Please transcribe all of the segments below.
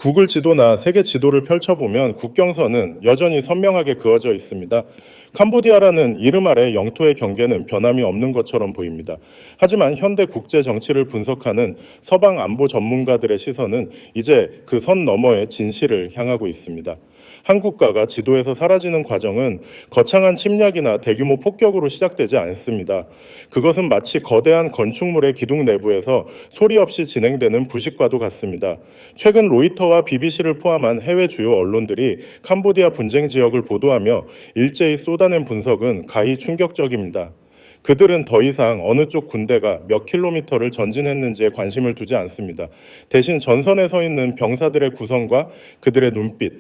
구글 지도나 세계 지도를 펼쳐보면 국경선은 여전히 선명하게 그어져 있습니다. 캄보디아라는 이름 아래 영토의 경계는 변함이 없는 것처럼 보입니다. 하지만 현대 국제 정치를 분석하는 서방 안보 전문가들의 시선은 이제 그 선 너머의 진실을 향하고 있습니다. 한 국가가 지도에서 사라지는 과정은 거창한 침략이나 대규모 폭격으로 시작되지 않습니다. 그것은 마치 거대한 건축물의 기둥 내부에서 소리 없이 진행되는 부식과도 같습니다. 최근 로이터와 BBC를 포함한 해외 주요 언론들이 캄보디아 분쟁 지역을 보도하며 일제히 쏟아낸 분석은 가히 충격적입니다. 그들은 더 이상 어느 쪽 군대가 몇 킬로미터를 전진했는지에 관심을 두지 않습니다. 대신 전선에 서 있는 병사들의 구성과 그들의 눈빛,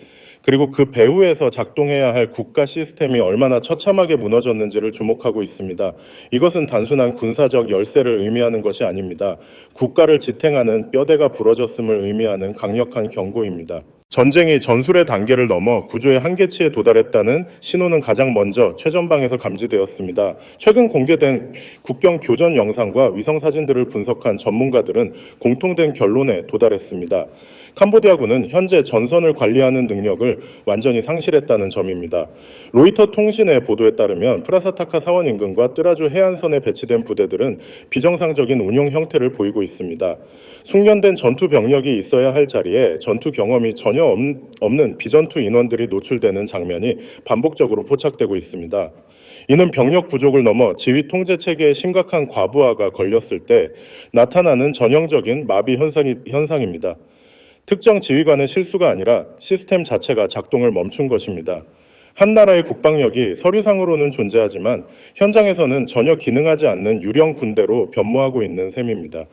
그리고 그 배후에서 작동해야 할 국가 시스템이 얼마나 처참하게 무너졌는지를 주목하고 있습니다. 이것은 단순한 군사적 열세를 의미하는 것이 아닙니다. 국가를 지탱하는 뼈대가 부러졌음을 의미하는 강력한 경고입니다. 전쟁이 전술의 단계를 넘어 구조의 한계치에 도달했다는 신호는 가장 먼저 최전방에서 감지되었습니다. 최근 공개된 국경 교전 영상과 위성 사진들을 분석한 전문가들은 공통된 결론에 도달했습니다. 캄보디아군은 현재 전선을 관리하는 능력을 완전히 상실했다는 점입니다. 로이터 통신의 보도에 따르면 프라사타카 사원 인근과 뜨라주 해안선에 배치된 부대들은 비정상적인 운용 형태를 보이고 있습니다. 숙련된 전투 병력이 있어야 할 자리에 전투 경험이 전혀 없는 비전투 인원들이 노출되는 장면이 반복적으로 포착되고 있습니다. 이는 병력 부족을 넘어 지휘 통제 체계의 심각한 과부하가 걸렸을 때 나타나는 전형적인 마비 현상입니다. 특정 지휘관의 실수가 아니라 시스템 자체가 작동을 멈춘 것입니다. 한 나라의 국방력이 서류상으로는 존재하지만 현장에서는 전혀 기능하지 않는 유령 군대로 변모하고 있는 셈입니다.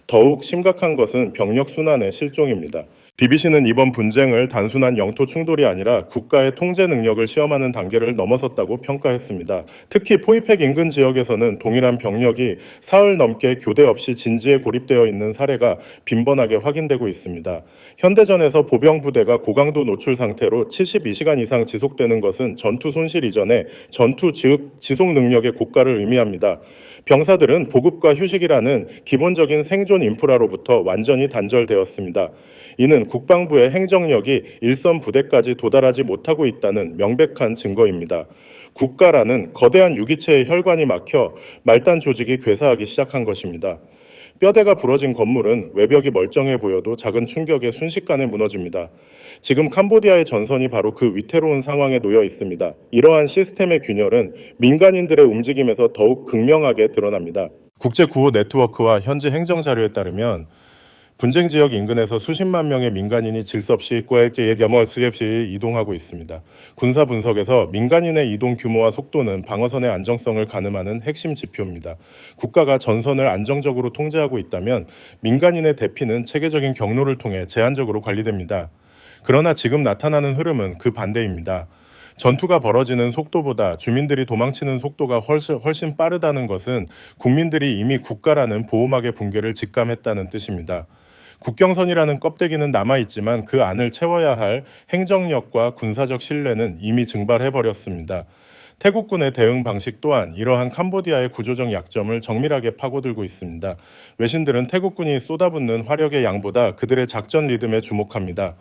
더욱 심각한 것은 병력 순환의 실종입니다. BBC는 이번 분쟁을 단순한 영토 충돌이 아니라 국가의 통제 능력을 시험하는 단계를 넘어섰다고 평가했습니다. 특히 포이팩 인근 지역에서는 동일한 병력이 사흘 넘게 교대 없이 진지에 고립되어 있는 사례가 빈번하게 확인되고 있습니다. 현대전에서 보병 부대가 고강도 노출 상태로 72시간 이상 지속되는 것은 전투 손실 이전에 전투 지속 능력의 고가를 의미합니다. 병사들은 보급과 휴식이라는 기본적인 생존 인프라로부터 완전히 단절되었습니다. 이는 국방부의 행정력이 일선 부대까지 도달하지 못하고 있다는 명백한 증거입니다. 국가라는 거대한 유기체의 혈관이 막혀 말단 조직이 괴사하기 시작한 것입니다. 뼈대가 부러진 건물은 외벽이 멀쩡해 보여도 작은 충격에 순식간에 무너집니다. 지금 캄보디아의 전선이 바로 그 위태로운 상황에 놓여 있습니다. 이러한 시스템의 균열은 민간인들의 움직임에서 더욱 극명하게 드러납니다. 국제구호 네트워크와 현지 행정자료에 따르면 분쟁 지역 인근에서 수십만 명의 민간인이 질서 없이 이동하고 있습니다. 군사 분석에서 민간인의 이동 규모와 속도는 방어선의 안정성을 가늠하는 핵심 지표입니다. 국가가 전선을 안정적으로 통제하고 있다면 민간인의 대피는 체계적인 경로를 통해 제한적으로 관리됩니다. 그러나 지금 나타나는 흐름은 그 반대입니다. 전투가 벌어지는 속도보다 주민들이 도망치는 속도가 훨씬 빠르다는 것은 국민들이 이미 국가라는 보호막의 붕괴를 직감했다는 뜻입니다. 국경선이라는 껍데기는 남아있지만 그 안을 채워야 할 행정력과 군사적 신뢰는 이미 증발해버렸습니다. 태국군의 대응 방식 또한 이러한 캄보디아의 구조적 약점을 정밀하게 파고들고 있습니다. 외신들은 태국군이 쏟아붓는 화력의 양보다 그들의 작전 리듬에 주목합니다.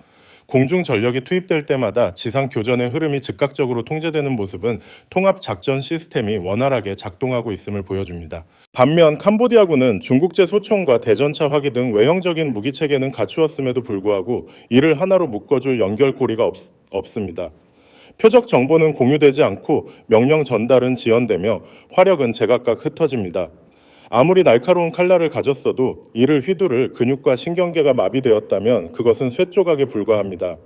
공중 전력이 투입될 때마다 지상 교전의 흐름이 즉각적으로 통제되는 모습은 통합 작전 시스템이 원활하게 작동하고 있음을 보여줍니다. 반면 캄보디아군은 중국제 소총과 대전차 화기 등 외형적인 무기 체계는 갖추었음에도 불구하고 이를 하나로 묶어줄 연결고리가 없습니다. 표적 정보는 공유되지 않고 명령 전달은 지연되며 화력은 제각각 흩어집니다. 아무리 날카로운 칼날을 가졌어도 이를 휘두를 근육과 신경계가 마비되었다면 그것은 쇠조각에 불과합니다.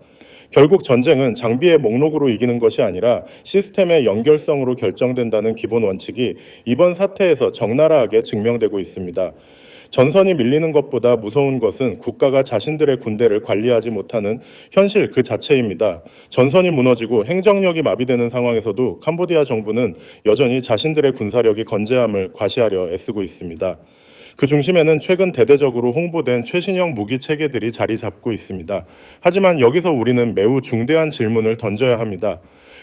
결국 전쟁은 장비의 목록으로 이기는 것이 아니라 시스템의 연결성으로 결정된다는 기본 원칙이 이번 사태에서 적나라하게 증명되고 있습니다. 전선이 밀리는 것보다 무서운 것은 국가가 자신들의 군대를 관리하지 못하는 현실 그 자체입니다. 전선이 무너지고 행정력이 마비되는 상황에서도 캄보디아 정부는 여전히 자신들의 군사력이 건재함을 과시하려 애쓰고 있습니다. 그 중심에는 최근 대대적으로 홍보된 최신형 무기 체계들이 자리 잡고 있습니다. 하지만 여기서 우리는 매우 중대한 질문을 던져야 합니다.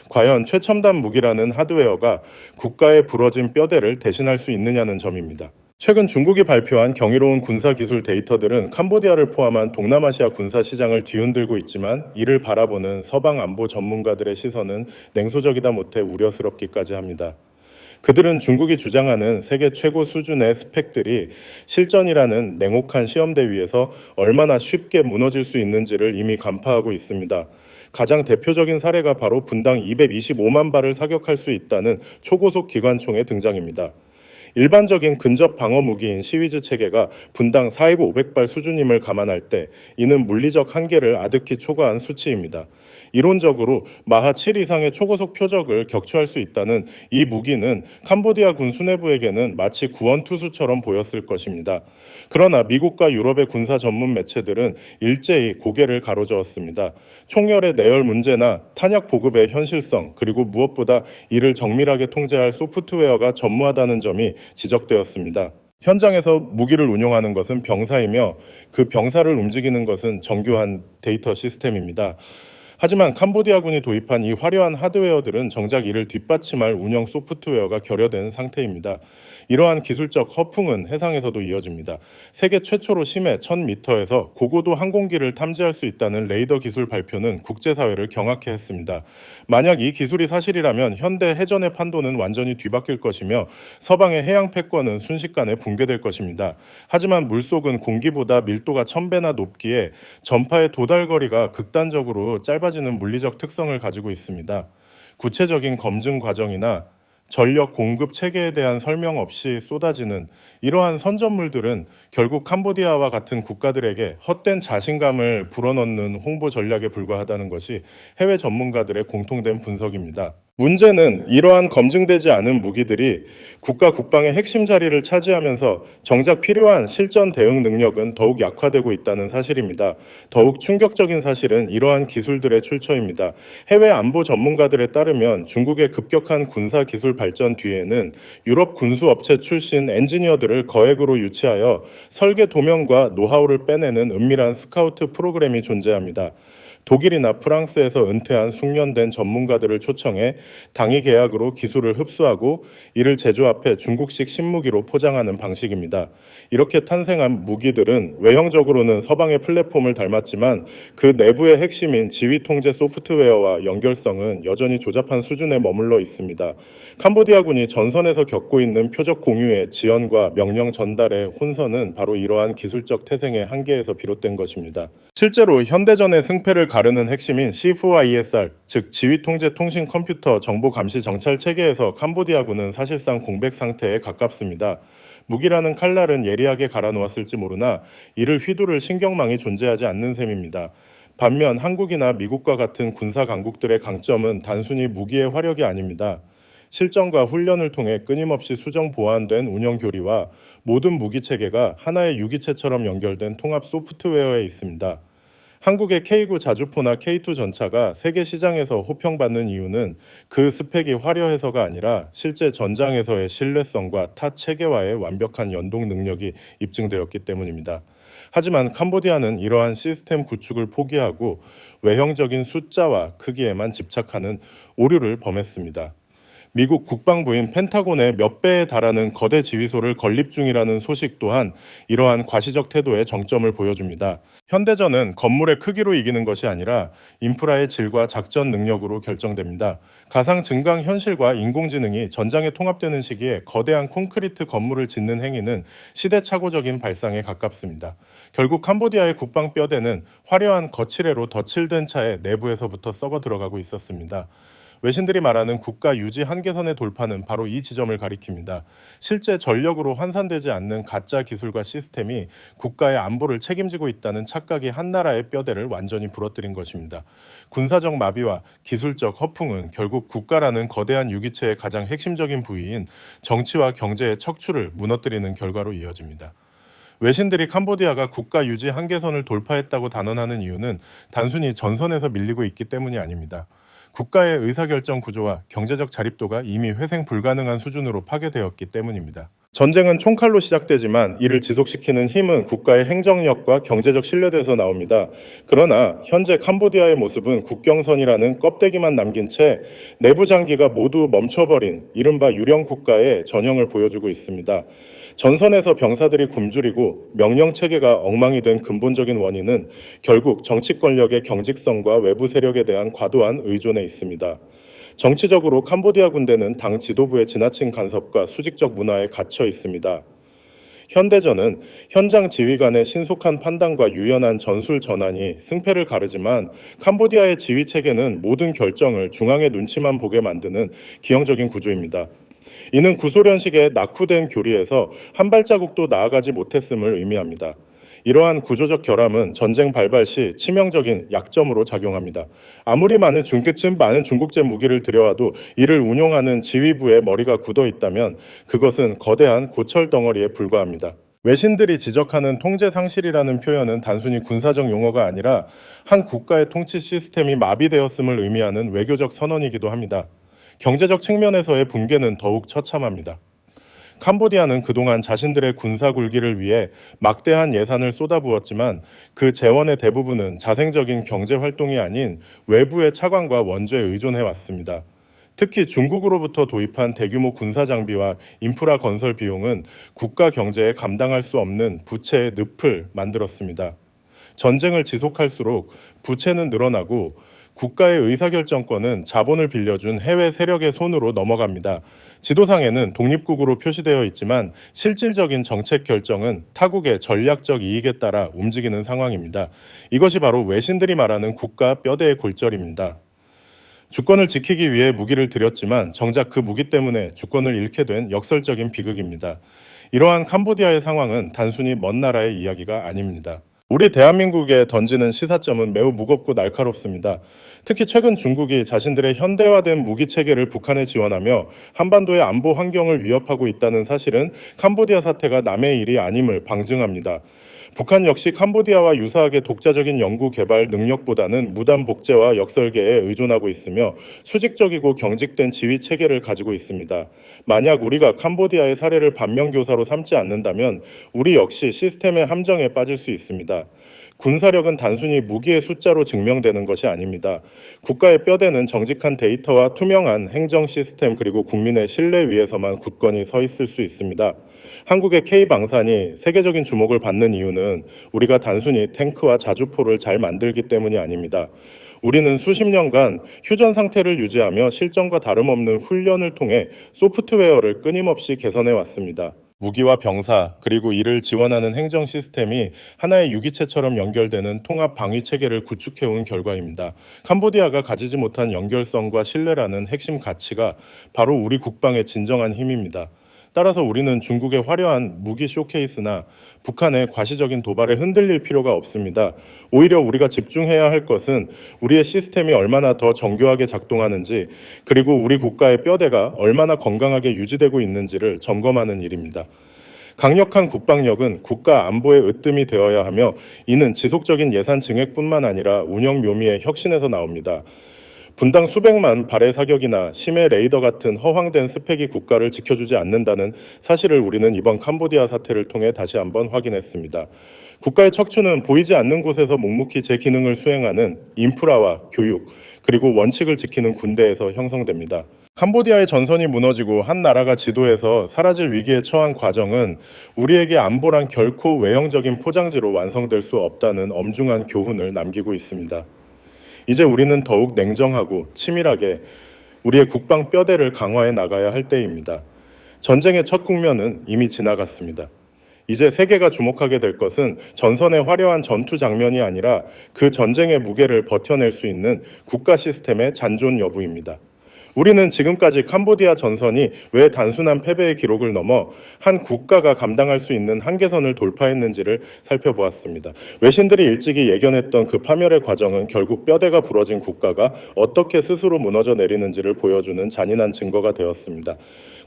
과연 최첨단 무기라는 하드웨어가 국가의 부러진 뼈대를 대신할 수 있느냐는 점입니다. 최근 중국이 발표한 경이로운 군사기술 데이터들은 캄보디아를 포함한 동남아시아 군사 시장을 뒤흔들고 있지만, 이를 바라보는 서방 안보 전문가들의 시선은 냉소적이다 못해 우려스럽기까지 합니다. 그들은 중국이 주장하는 세계 최고 수준의 스펙들이 실전이라는 냉혹한 시험대 위에서 얼마나 쉽게 무너질 수 있는지를 이미 간파하고 있습니다. 가장 대표적인 사례가 바로 분당 225만 발을 사격할 수 있다는 초고속 기관총의 등장입니다. 일반적인 근접 방어 무기인 시위즈 체계가 분당 4,500발 수준임을 감안할 때 이는 물리적 한계를 아득히 초과한 수치입니다. 이론적으로 마하 7 이상의 초고속 표적을 격추할 수 있다는 이 무기는 캄보디아 군 수뇌부에게는 마치 구원투수처럼 보였을 것입니다. 그러나 미국과 유럽의 군사 전문 매체들은 일제히 고개를 가로저었습니다. 총열의 내열 문제나 탄약 보급의 현실성, 그리고 무엇보다 이를 정밀하게 통제할 소프트웨어가 전무하다는 점이 지적되었습니다. 현장에서 무기를 운용하는 것은 병사이며, 그 병사를 움직이는 것은 정교한 데이터 시스템입니다. 하지만 캄보디아군이 도입한 이 화려한 하드웨어들은 정작 이를 뒷받침할 운영 소프트웨어가 결여된 상태입니다. 이러한 기술적 허풍은 해상에서도 이어집니다. 세계 최초로 심해 1000m에서 고고도 항공기를 탐지할 수 있다는 레이더 기술 발표는 국제사회를 경악해 했습니다. 만약 이 기술이 사실이라면 현대 해전의 판도는 완전히 뒤바뀔 것이며, 서방의 해양 패권은 순식간에 붕괴될 것입니다. 하지만 물속은 공기보다 밀도가 1000배나 높기에 전파의 도달거리가 극단적으로 짧아지는 물리적 특성을 가지고 있습니다. 구체적인 검증 과정이나 전력 공급 체계에 대한 설명 없이 쏟아지는 이러한 선전물들은 결국 캄보디아와 같은 국가들에게 헛된 자신감을 불어넣는 홍보 전략에 불과하다는 것이 해외 전문가들의 공통된 분석입니다. 문제는 이러한 검증되지 않은 무기들이 국가 국방의 핵심 자리를 차지하면서 정작 필요한 실전 대응 능력은 더욱 약화되고 있다는 사실입니다. 더욱 충격적인 사실은 이러한 기술들의 출처입니다. 해외 안보 전문가들에 따르면 중국의 급격한 군사 기술 발전 뒤에는 유럽 군수업체 출신 엔지니어들을 거액으로 유치하여 설계 도면과 노하우를 빼내는 은밀한 스카우트 프로그램이 존재합니다. 독일이나 프랑스에서 은퇴한 숙련된 전문가들을 초청해 당위 계약으로 기술을 흡수하고 이를 제조합해 중국식 신무기로 포장하는 방식입니다. 이렇게 탄생한 무기들은 외형적으로는 서방의 플랫폼을 닮았지만 그 내부의 핵심인 지휘 통제 소프트웨어와 연결성은 여전히 조잡한 수준에 머물러 있습니다. 캄보디아군이 전선에서 겪고 있는 표적 공유의 지연과 명령 전달의 혼선은 바로 이러한 기술적 태생의 한계에서 비롯된 것입니다. 실제로 현대전의 승패를 가르는 핵심인 C4ISR, 즉 지휘통제 통신 컴퓨터 정보 감시 정찰 체계에서 캄보디아군은 사실상 공백 상태에 가깝습니다. 무기라는 칼날은 예리하게 갈아놓았을지 모르나 이를 휘두를 신경망이 존재하지 않는 셈입니다. 반면 한국이나 미국과 같은 군사 강국들의 강점은 단순히 무기의 화력이 아닙니다. 실전과 훈련을 통해 끊임없이 수정 보완된 운영 교리와 모든 무기 체계가 하나의 유기체처럼 연결된 통합 소프트웨어에 있습니다. 한국의 K9 자주포나 K2 전차가 세계 시장에서 호평받는 이유는 그 스펙이 화려해서가 아니라 실제 전장에서의 신뢰성과 타 체계와의 완벽한 연동 능력이 입증되었기 때문입니다. 하지만 캄보디아는 이러한 시스템 구축을 포기하고 외형적인 숫자와 크기에만 집착하는 오류를 범했습니다. 미국 국방부인 펜타곤의 몇 배에 달하는 거대 지휘소를 건립 중이라는 소식 또한 이러한 과시적 태도의 정점을 보여줍니다. 현대전은 건물의 크기로 이기는 것이 아니라 인프라의 질과 작전 능력으로 결정됩니다. 가상 증강 현실과 인공지능이 전장에 통합되는 시기에 거대한 콘크리트 건물을 짓는 행위는 시대착오적인 발상에 가깝습니다. 결국 캄보디아의 국방 뼈대는 화려한 거칠애로 덧칠된 차의 내부에서부터 썩어 들어가고 있었습니다. 외신들이 말하는 국가 유지 한계선의 돌파는 바로 이 지점을 가리킵니다. 실제 전력으로 환산되지 않는 가짜 기술과 시스템이 국가의 안보를 책임지고 있다는 착각이 한 나라의 뼈대를 완전히 부러뜨린 것입니다. 군사적 마비와 기술적 허풍은 결국 국가라는 거대한 유기체의 가장 핵심적인 부위인 정치와 경제의 척추를 무너뜨리는 결과로 이어집니다. 외신들이 캄보디아가 국가 유지 한계선을 돌파했다고 단언하는 이유는 단순히 전선에서 밀리고 있기 때문이 아닙니다. 국가의 의사결정 구조와 경제적 자립도가 이미 회생 불가능한 수준으로 파괴되었기 때문입니다. 전쟁은 총칼로 시작되지만 이를 지속시키는 힘은 국가의 행정력과 경제적 신뢰도에서 나옵니다. 그러나 현재 캄보디아의 모습은 국경선이라는 껍데기만 남긴 채 내부 장기가 모두 멈춰버린 이른바 유령 국가의 전형을 보여주고 있습니다. 전선에서 병사들이 굶주리고 명령 체계가 엉망이 된 근본적인 원인은 결국 정치 권력의 경직성과 외부 세력에 대한 과도한 의존에 있습니다. 정치적으로 캄보디아 군대는 당 지도부의 지나친 간섭과 수직적 문화에 갇혀 있습니다. 현대전은 현장 지휘관의 신속한 판단과 유연한 전술 전환이 승패를 가르지만 캄보디아의 지휘 체계는 모든 결정을 중앙의 눈치만 보게 만드는 기형적인 구조입니다. 이는 구소련식의 낙후된 교리에서 한 발자국도 나아가지 못했음을 의미합니다. 이러한 구조적 결함은 전쟁 발발 시 치명적인 약점으로 작용합니다. 아무리 많은 중국제 무기를 들여와도 이를 운용하는 지휘부의 머리가 굳어 있다면 그것은 거대한 고철 덩어리에 불과합니다. 외신들이 지적하는 통제 상실이라는 표현은 단순히 군사적 용어가 아니라 한 국가의 통치 시스템이 마비되었음을 의미하는 외교적 선언이기도 합니다. 경제적 측면에서의 붕괴는 더욱 처참합니다. 캄보디아는 그동안 자신들의 군사 굴기를 위해 막대한 예산을 쏟아부었지만 그 재원의 대부분은 자생적인 경제 활동이 아닌 외부의 차관과 원조에 의존해 왔습니다. 특히 중국으로부터 도입한 대규모 군사 장비와 인프라 건설 비용은 국가 경제에 감당할 수 없는 부채의 늪을 만들었습니다. 전쟁을 지속할수록 부채는 늘어나고 국가의 의사결정권은 자본을 빌려준 해외 세력의 손으로 넘어갑니다. 지도상에는 독립국으로 표시되어 있지만 실질적인 정책 결정은 타국의 전략적 이익에 따라 움직이는 상황입니다. 이것이 바로 외신들이 말하는 국가 뼈대의 골절입니다. 주권을 지키기 위해 무기를 들였지만 정작 그 무기 때문에 주권을 잃게 된 역설적인 비극입니다. 이러한 캄보디아의 상황은 단순히 먼 나라의 이야기가 아닙니다. 우리 대한민국에 던지는 시사점은 매우 무겁고 날카롭습니다. 특히 최근 중국이 자신들의 현대화된 무기 체계를 북한에 지원하며 한반도의 안보 환경을 위협하고 있다는 사실은 캄보디아 사태가 남의 일이 아님을 방증합니다. 북한 역시 캄보디아와 유사하게 독자적인 연구 개발 능력보다는 무단 복제와 역설계에 의존하고 있으며 수직적이고 경직된 지휘 체계를 가지고 있습니다. 만약 우리가 캄보디아의 사례를 반면교사로 삼지 않는다면 우리 역시 시스템의 함정에 빠질 수 있습니다. 군사력은 단순히 무기의 숫자로 증명되는 것이 아닙니다. 국가의 뼈대는 정직한 데이터와 투명한 행정 시스템 그리고 국민의 신뢰 위에서만 굳건히 서 있을 수 있습니다. 한국의 K방산이 세계적인 주목을 받는 이유는 우리가 단순히 탱크와 자주포를 잘 만들기 때문이 아닙니다. 우리는 수십 년간 휴전 상태를 유지하며 실전과 다름없는 훈련을 통해 소프트웨어를 끊임없이 개선해 왔습니다. 무기와 병사, 그리고 이를 지원하는 행정 시스템이 하나의 유기체처럼 연결되는 통합 방위 체계를 구축해온 결과입니다. 캄보디아가 가지지 못한 연결성과 신뢰라는 핵심 가치가 바로 우리 국방의 진정한 힘입니다. 따라서 우리는 중국의 화려한 무기 쇼케이스나 북한의 과시적인 도발에 흔들릴 필요가 없습니다. 오히려 우리가 집중해야 할 것은 우리의 시스템이 얼마나 더 정교하게 작동하는지, 그리고 우리 국가의 뼈대가 얼마나 건강하게 유지되고 있는지를 점검하는 일입니다. 강력한 국방력은 국가 안보의 으뜸이 되어야 하며 이는 지속적인 예산 증액뿐만 아니라 운영 묘미의 혁신에서 나옵니다. 분당 수백만 발의 사격이나 심해 레이더 같은 허황된 스펙이 국가를 지켜주지 않는다는 사실을 우리는 이번 캄보디아 사태를 통해 다시 한번 확인했습니다. 국가의 척추는 보이지 않는 곳에서 묵묵히 제 기능을 수행하는 인프라와 교육, 그리고 원칙을 지키는 군대에서 형성됩니다. 캄보디아의 전선이 무너지고 한 나라가 지도에서 사라질 위기에 처한 과정은 우리에게 안보란 결코 외형적인 포장지로 완성될 수 없다는 엄중한 교훈을 남기고 있습니다. 이제 우리는 더욱 냉정하고 치밀하게 우리의 국방 뼈대를 강화해 나가야 할 때입니다. 전쟁의 첫 국면은 이미 지나갔습니다. 이제 세계가 주목하게 될 것은 전선의 화려한 전투 장면이 아니라 그 전쟁의 무게를 버텨낼 수 있는 국가 시스템의 잔존 여부입니다. 우리는 지금까지 캄보디아 전선이 왜 단순한 패배의 기록을 넘어 한 국가가 감당할 수 있는 한계선을 돌파했는지를 살펴보았습니다. 외신들이 일찍이 예견했던 그 파멸의 과정은 결국 뼈대가 부러진 국가가 어떻게 스스로 무너져 내리는지를 보여주는 잔인한 증거가 되었습니다.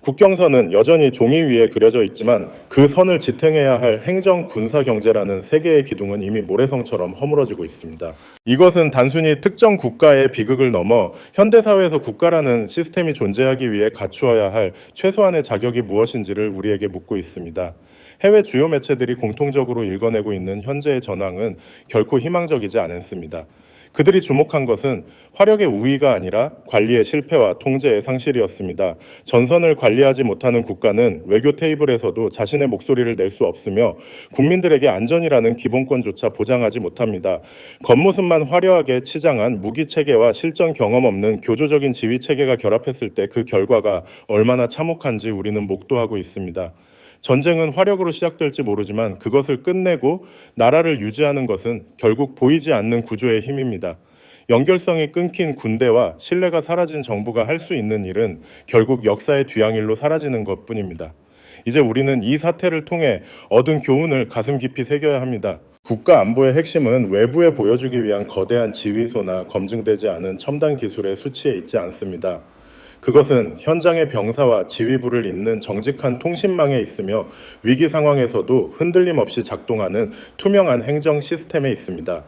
국경선은 여전히 종이 위에 그려져 있지만 그 선을 지탱해야 할 행정, 군사, 경제라는 세 개의 기둥은 이미 모래성처럼 허물어지고 있습니다. 이것은 단순히 특정 국가의 비극을 넘어 현대사회에서 국가라는 국가는 시스템이 존재하기 위해 갖추어야 할 최소한의 자격이 무엇인지를 우리에게 묻고 있습니다. 해외 주요 매체들이 공통적으로 읽어내고 있는 현재의 전황은 결코 희망적이지 않습니다. 그들이 주목한 것은 화력의 우위가 아니라 관리의 실패와 통제의 상실이었습니다. 전선을 관리하지 못하는 국가는 외교 테이블에서도 자신의 목소리를 낼 수 없으며 국민들에게 안전이라는 기본권조차 보장하지 못합니다. 겉모습만 화려하게 치장한 무기 체계와 실전 경험 없는 교조적인 지휘 체계가 결합했을 때 그 결과가 얼마나 참혹한지 우리는 목도하고 있습니다. 전쟁은 화력으로 시작될지 모르지만 그것을 끝내고 나라를 유지하는 것은 결국 보이지 않는 구조의 힘입니다. 연결성이 끊긴 군대와 신뢰가 사라진 정부가 할 수 있는 일은 결국 역사의 뒤양일로 사라지는 것뿐입니다. 이제 우리는 이 사태를 통해 얻은 교훈을 가슴 깊이 새겨야 합니다. 국가 안보의 핵심은 외부에 보여주기 위한 거대한 지휘소나 검증되지 않은 첨단 기술의 수치에 있지 않습니다. 그것은 현장의 병사와 지휘부를 잇는 정직한 통신망에 있으며 위기 상황에서도 흔들림 없이 작동하는 투명한 행정 시스템에 있습니다.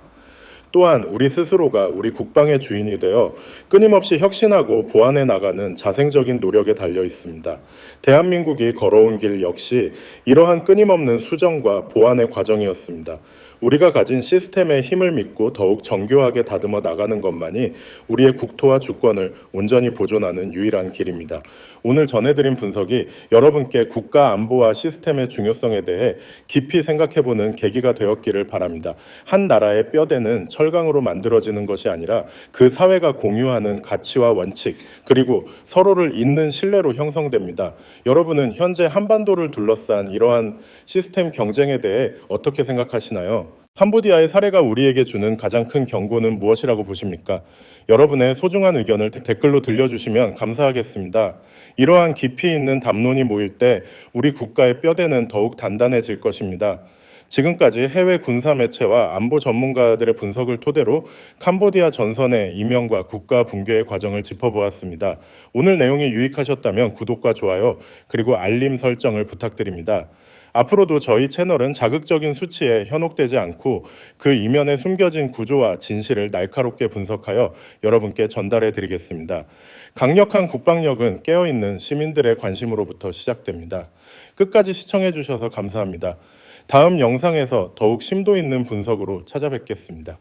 또한 우리 스스로가 우리 국방의 주인이 되어 끊임없이 혁신하고 보완해 나가는 자생적인 노력에 달려 있습니다. 대한민국이 걸어온 길 역시 이러한 끊임없는 수정과 보완의 과정이었습니다. 우리가 가진 시스템의 힘을 믿고 더욱 정교하게 다듬어 나가는 것만이 우리의 국토와 주권을 온전히 보존하는 유일한 길입니다. 오늘 전해드린 분석이 여러분께 국가 안보와 시스템의 중요성에 대해 깊이 생각해보는 계기가 되었기를 바랍니다. 한 나라의 뼈대는 철강으로 만들어지는 것이 아니라 그 사회가 공유하는 가치와 원칙, 그리고 서로를 잇는 신뢰로 형성됩니다. 여러분은 현재 한반도를 둘러싼 이러한 시스템 경쟁에 대해 어떻게 생각하시나요? 캄보디아의 사례가 우리에게 주는 가장 큰 경고는 무엇이라고 보십니까? 여러분의 소중한 의견을 댓글로 들려주시면 감사하겠습니다. 이러한 깊이 있는 담론이 모일 때 우리 국가의 뼈대는 더욱 단단해질 것입니다. 지금까지 해외 군사 매체와 안보 전문가들의 분석을 토대로 캄보디아 전선의 이명과 국가 붕괴의 과정을 짚어보았습니다. 오늘 내용이 유익하셨다면 구독과 좋아요 그리고 알림 설정을 부탁드립니다. 앞으로도 저희 채널은 자극적인 수치에 현혹되지 않고 그 이면에 숨겨진 구조와 진실을 날카롭게 분석하여 여러분께 전달해 드리겠습니다. 강력한 국방력은 깨어있는 시민들의 관심으로부터 시작됩니다. 끝까지 시청해 주셔서 감사합니다. 다음 영상에서 더욱 심도 있는 분석으로 찾아뵙겠습니다.